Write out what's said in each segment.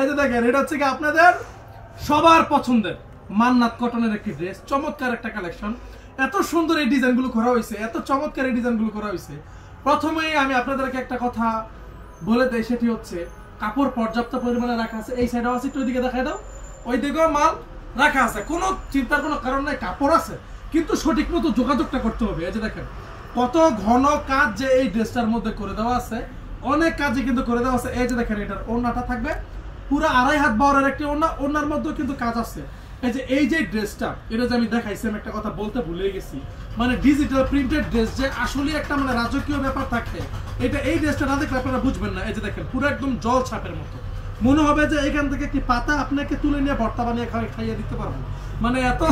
এই যে দেখেন এটা হচ্ছে কি আপনাদের সবার পছন্দের মান্নাত কটনের একটি ড্রেস, চমৎকার একটা কালেকশন। এত সুন্দর এই ডিজাইনগুলো করা হয়েছে, এত চমৎকার এই ডিজাইনগুলো করা হয়েছে। প্রথমেই আমি আপনাদেরকে একটা কথা বলে দেই, সেটি হচ্ছে কাপড় পর্যাপ্ত পরিমাণে রাখা আছে। এই সাইডেও আছে, একটু ওইদিকে দেখাই দাও, ওই দিকেও মাল রাখা আছে, কোনো চিন্তার কোনো কারণ নাই। কাপড় আছে, কিন্তু সঠিক মতো যোগাযোগটা করতে হবে। এই যে দেখেন কত ঘন কাজ যে এই ড্রেসটার মধ্যে করে দেওয়া আছে, অনেক কাজে কিন্তু করে দেওয়া আছে। এই যে দেখেন এটার ওড়নাটা থাকবে পুরো 2.5 হাত বহরের একটি ওড়না, ওড়নার মধ্যেও কিন্তু কাজ আছে। এই যে ড্রেসটা, এটা যে আমি দেখাইছি, আমি একটা কথা বলতে ভুলে গেছি, মানে ডিজিটাল প্রিন্টেড ড্রেস যে আসলে একটা মানে রাজকীয় ব্যাপার থাকে, এটা এই ড্রেসটা না দেখলে আপনারা বুঝবেন না। এই যে দেখেন পুরো একদম জল ছাপের মতো, মনে হবে যে এখান থেকে একটি পাতা আপনাকে তুলে নিয়ে ভর্তা বানিয়ে খাইয়ে দিতে পারবো, মানে এত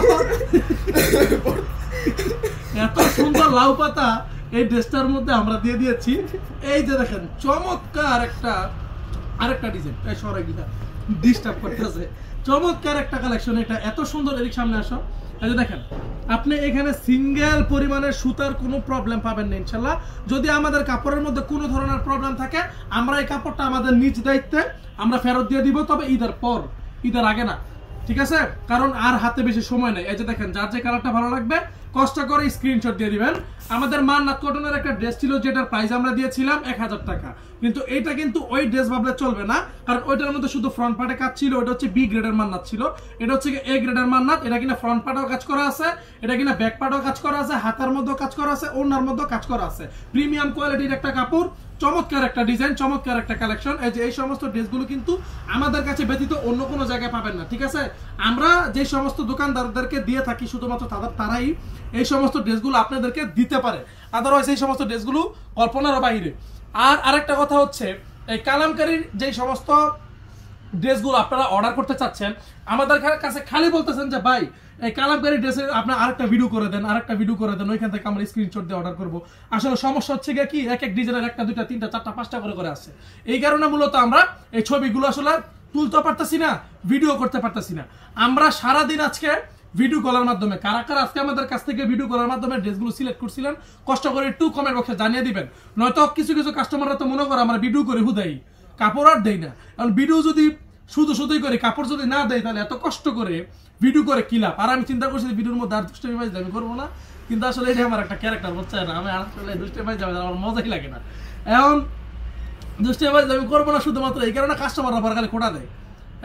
এত সুন্দর লাউ পাতা এই ড্রেসটার মধ্যে আমরা দিয়ে দিয়েছি। এই যে দেখেন চমৎকার আরেকটা ডিজাইন, এই সরাই গিয়া ডিস্টার্ব করতেছে, চমৎকার একটা কালেকশন। এটা এত সুন্দর, এদিক সামনে আসো। এই যে দেখেন আপনি এখানে সিঙ্গেল পরিমাণের সুতার কোনো প্রবলেম পাবেন না ইনশাল্লাহ। যদি আমাদের কাপড়ের মধ্যে কোনো ধরনের প্রবলেম থাকে, আমরা এই কাপড়টা আমাদের নিজ দায়িত্বে আমরা ফেরত দিয়ে দিব, তবে ঈদের পর, ঈদের আগে না, ঠিক আছে? কারণ আর হাতে বেশি সময় নেই। এই যে দেখেন যার যে কালারটা ভালো লাগবে কষ্ট করে স্ক্রিনশট দিয়ে দিবেন। আমাদের মান্নাত কটনের একটা ড্রেস ছিল যেটার প্রাইস আমরা দিয়েছিলাম 1000 টাকা, কিন্তু এটা কিন্তু ওই ড্রেস ভাবলে চলবে না, কারণ ওইটার মধ্যে শুধু ফ্রন্ট পার্টে কাজ ছিল, ওটা হচ্ছে বি গ্রেডের মান্নাত ছিল, এটা হচ্ছে এ গ্রেডের মান্নাত। এটা কিনা ফ্রন্ট পার্টেও কাজ করা আছে, এটা কিনা ব্যাক পার্টেও কাজ করা আছে, হাতার মধ্যেও কাজ করা আছে, ওড়নার মধ্যেও কাজ করা আছে। প্রিমিয়াম কোয়ালিটির একটা কাপড়, চমৎকার একটা ডিজাইন, চমৎকার একটা কালেকশন। এই যে এই সমস্ত ড্রেসগুলো কিন্তু আমাদের কাছে ব্যতীত অন্য কোনো জায়গায় পাবেন না, ঠিক আছে? আমরা যে সমস্ত দোকানদারদেরকে দিয়ে থাকি শুধুমাত্র তারাই এই সমস্ত ড্রেসগুলো আপনাদেরকে দিতে পারে, আদারওয়াইজ এই সমস্ত ড্রেসগুলো কল্পনার বাইরে। আর আরেকটা কথা হচ্ছে, এই কালামকারীর যে সমস্ত ড্রেসগুলো আপনারা অর্ডার করতে চাচ্ছেন, আমাদের কাছে খালি বলতেছেন যে ভাই এই কালামকারী ড্রেসের আপনার আরেকটা ভিডিও করে দেন, আরেকটা ভিডিও করে দেন, ওইখান থেকে আমরা স্ক্রিনশট দিয়ে অর্ডার করবো। আসলে সমস্যা হচ্ছে গিয়ে কি, এক ডিজাইনের 1, 2, 3, 4, 5টা করে আছে। এই কারণে মূলত আমরা এই ছবিগুলো আসলে তুলতে পারতেছি না, ভিডিও করতে পারতেছি না। আমরা সারাদিন আজকে ভিডিও কলার মাধ্যমে, কারা কারা আজকে আমাদের কাছ থেকে ভিডিও কলার মাধ্যমে ড্রেসগুলো সিলেক্ট করছিলেন কষ্ট করে একটু কমেন্ট বক্সে জানিয়ে দিবেন। নয়তো কিছু কাস্টমাররা তো মনে করে আমরা ভিডিও করে হুদাই, কাপড় আর দেই না। কারণ ভিডিও যদি শুধুই করি, কাপড় যদি না দেয়, তাহলে এত কষ্ট করে ভিডিও করে কি লাভ? আর আমি চিন্তা করছি ভিডিওর মধ্যে আর দুষ্টামি বাজ আমি করবো না, কিন্তু আসলে এটা আমার একটা ক্যারেক্টার, বুঝছে না? আমি আসলে দুষ্টামি বাজ যাবে আমার মজাই লাগে না। এখন দুষ্টামি বাজ আমি করবো না শুধুমাত্র এই কারণে কাস্টমাররা পরে খালি খোটা দেয়।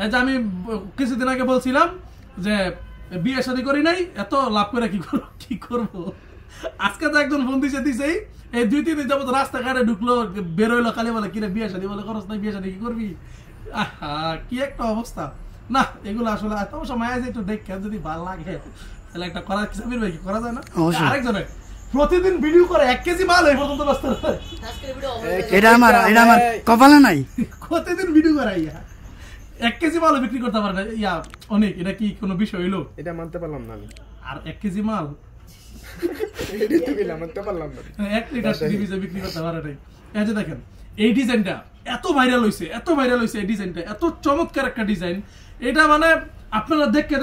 এই যে আমি কিছুদিন আগে বলছিলাম যে বিয়ে শাদী করি নাই, এত লাভ করে কি করবো? আজকে তো একজন ফোন দিছেই, এই 2-3 দিন যাবো রাস্তাঘাটে ঢুকলো, বেরোইলো, খালি বলে কিরে বিয়ে শাদী, বলে খরচ নাই, বিয়ে শাদী কি করবি? কি একটা অবস্থা না, এগুলো আসলে অবশ্য মায়া একটু দেখে যদি ভালো লাগে তাহলে একটা করা, সাবির ভাই কি করা যায় না? আরেকজনের প্রতিদিন ভিডিও করে 1 কেজি মাল এই পর্যন্ত ব্যস্ত, এটা আমার কপালে নাই। প্রতিদিন ভিডিও করাই 1 কেজি মাল বিক্রি করতে পারবে ইয়া অনেক, এটা কি কোনো বিষয় হইলো? এটা মানতে পারলাম না আমি। আর 1 কেজি মাল মানতে পারলাম না, 1 লিটার টিভিতে বিক্রি করতে পারে নাই। এই যে দেখেন এই ডিজাইনটা এত ভাইরাল হইছে, এই ডিজাইনটা এত চমৎকার একটা ডিজাইন। এটা মানে আপনারা দেখতে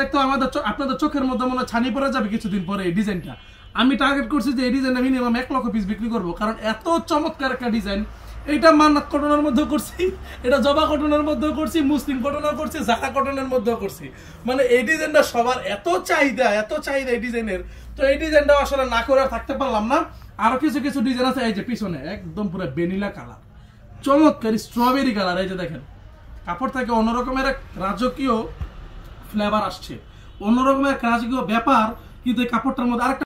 আপনাদের চোখের মধ্যে মনে ছানি পড়ে যাবে কিছুদিন পরে। এই ডিজাইনটা আমি টার্গেট করছি যে এই ডিজাইনটা মিনিমাম 1 লক্ষ পিস বিক্রি করবো, কারণ এত চমৎকার একটা ডিজাইন। এটা মান্নাত কটনের মধ্যেও করছি, এটা জবা কটনের মধ্যেও করছি, মুসলিম কটনেও করছি, জারা কটনের মধ্যেও করছি। মানে এই ডিজাইনটা সবার এত চাহিদা এই ডিজাইনের, তো এই ডিজাইনটা আসলে না করে আর থাকতে পারলাম না। আরো কিছু ডিজাইন আছে, এই যে পিছনে একদম পুরো ভ্যানিলা কালার, চমৎকার স্ট্রবেরি কালার। এই যে দেখেন কাপড় থেকে অন্যরকমের এক রাজকীয় ফ্লেভার আসছে, অন্যরকমের রাজকীয় ব্যাপার, কিন্তু এই কাপড়টার মধ্যে আরেকটা